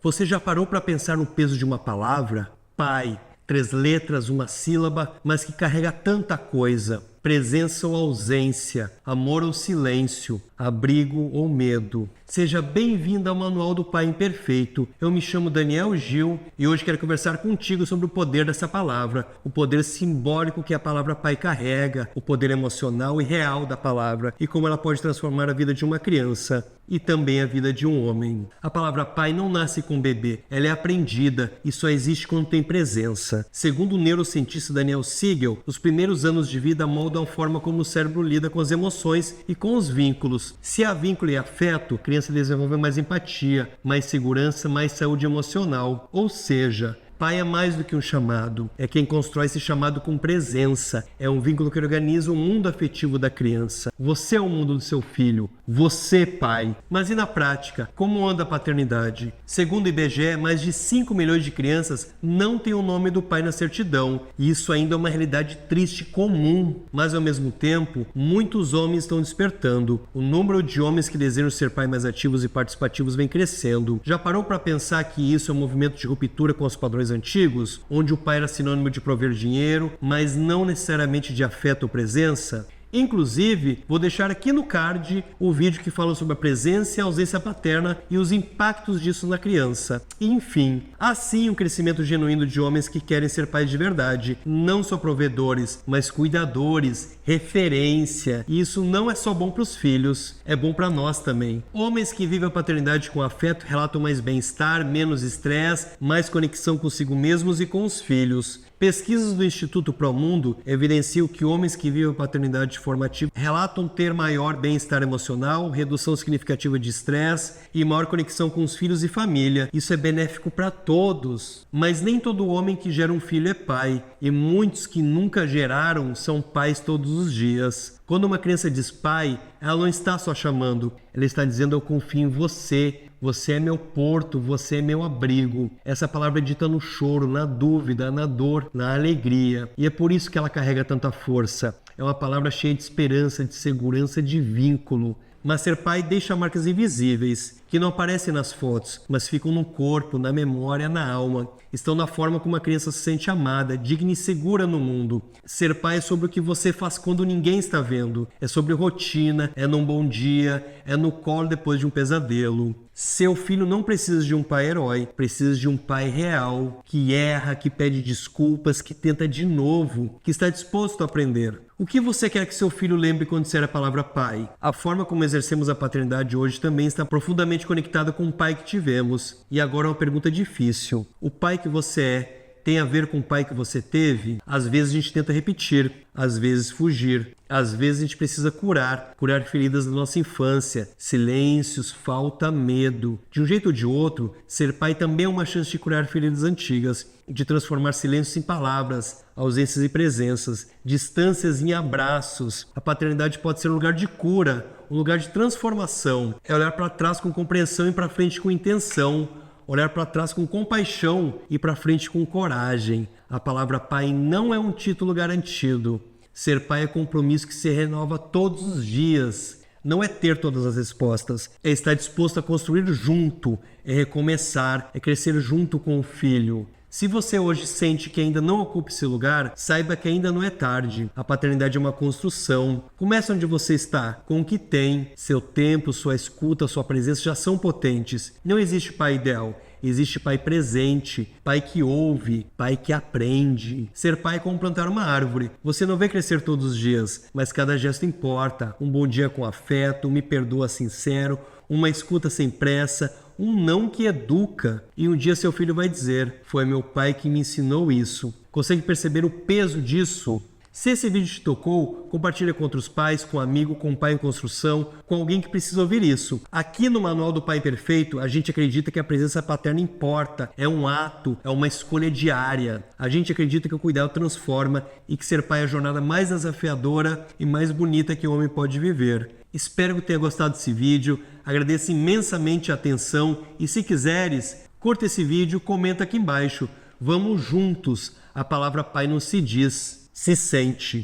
Você já parou para pensar no peso de uma palavra? Pai, 3 letras, uma sílaba, mas que carrega tanta coisa. Presença ou ausência, amor ou silêncio, abrigo ou medo. Seja bem-vindo ao Manual do Pai Imperfeito. Eu me chamo Daniel Gil e hoje quero conversar contigo sobre o poder dessa palavra, o poder simbólico que a palavra pai carrega, o poder emocional e real da palavra e como ela pode transformar a vida de uma criança e também a vida de um homem. A palavra pai não nasce com o bebê, ela é aprendida e só existe quando tem presença. Segundo o neurocientista Daniel Siegel, os primeiros anos de vida moldam a forma como o cérebro lida com as emoções e com os vínculos. Se há vínculo e afeto, a criança desenvolve mais empatia, mais segurança, mais saúde emocional. Ou seja, pai é mais do que um chamado, é quem constrói esse chamado com presença, é um vínculo que organiza o mundo afetivo da criança. Você é o mundo do seu filho, você pai. Mas e na prática, como anda a paternidade? Segundo o IBGE, mais de 5 milhões de crianças não têm o nome do pai na certidão, e isso ainda é uma realidade triste comum. Mas ao mesmo tempo, muitos homens estão despertando. O número de homens que desejam ser pais mais ativos e participativos vem crescendo. Já parou para pensar que isso é um movimento de ruptura com os padrões antigos, onde o pai era sinônimo de prover dinheiro, mas não necessariamente de afeto ou presença? Inclusive, vou deixar aqui no card o vídeo que fala sobre a presença e a ausência paterna e os impactos disso na criança. Enfim, assim um crescimento genuíno de homens que querem ser pais de verdade, não só provedores, mas cuidadores, referência. E isso não é só bom para os filhos, é bom para nós também. Homens que vivem a paternidade com afeto relatam mais bem-estar, menos estresse, mais conexão consigo mesmos e com os filhos. Pesquisas do Instituto Promundo evidenciam que homens que vivem a paternidade formativa relatam ter maior bem-estar emocional, redução significativa de estresse e maior conexão com os filhos e família. Isso é benéfico para todos. Mas nem todo homem que gera um filho é pai, e muitos que nunca geraram são pais todos os dias. Quando uma criança diz pai, ela não está só chamando, ela está dizendo: eu confio em você. Você é meu porto, você é meu abrigo. Essa palavra é dita no choro, na dúvida, na dor, na alegria. E é por isso que ela carrega tanta força. É uma palavra cheia de esperança, de segurança, de vínculo. Mas ser pai deixa marcas invisíveis, que não aparecem nas fotos, mas ficam no corpo, na memória, na alma. Estão na forma como a criança se sente amada, digna e segura no mundo. Ser pai é sobre o que você faz quando ninguém está vendo. É sobre rotina, é num bom dia, é no colo depois de um pesadelo. Seu filho não precisa de um pai herói, precisa de um pai real, que erra, que pede desculpas, que tenta de novo, que está disposto a aprender. O que você quer que seu filho lembre quando disser a palavra pai? A forma como exercemos a paternidade hoje também está profundamente conectada com o pai que tivemos. E agora uma pergunta difícil. O pai que você é tem a ver com o pai que você teve? Às vezes a gente tenta repetir, às vezes fugir, às vezes a gente precisa curar feridas da nossa infância, silêncios, falta, medo. De um jeito ou de outro, ser pai também é uma chance de curar feridas antigas, de transformar silêncios em palavras, ausências em presenças, distâncias em abraços. A paternidade pode ser um lugar de cura, um lugar de transformação. É olhar para trás com compreensão e para frente com intenção. Olhar para trás com compaixão e para frente com coragem. A palavra pai não é um título garantido. Ser pai é compromisso que se renova todos os dias. Não é ter todas as respostas, é estar disposto a construir junto, é recomeçar, é crescer junto com o filho. Se você hoje sente que ainda não ocupa esse lugar, saiba que ainda não é tarde. A paternidade é uma construção. Comece onde você está, com o que tem. Seu tempo, sua escuta, sua presença já são potentes. Não existe pai ideal. Existe pai presente, pai que ouve, pai que aprende. Ser pai é como plantar uma árvore. Você não vê crescer todos os dias, mas cada gesto importa. Um bom dia com afeto, um me perdoa sincero, uma escuta sem pressa, um não que educa. E um dia seu filho vai dizer: foi meu pai que me ensinou isso. Consegue perceber o peso disso? Se esse vídeo te tocou, compartilha com outros pais, com um amigo, com um pai em construção, com alguém que precisa ouvir isso. Aqui no Manual do Pai Perfeito, a gente acredita que a presença paterna importa, é um ato, é uma escolha diária. A gente acredita que o cuidado transforma e que ser pai é a jornada mais desafiadora e mais bonita que o homem pode viver. Espero que tenha gostado desse vídeo, agradeço imensamente a atenção e se quiseres, curta esse vídeo, comenta aqui embaixo. Vamos juntos, a palavra pai não se diz, se sente.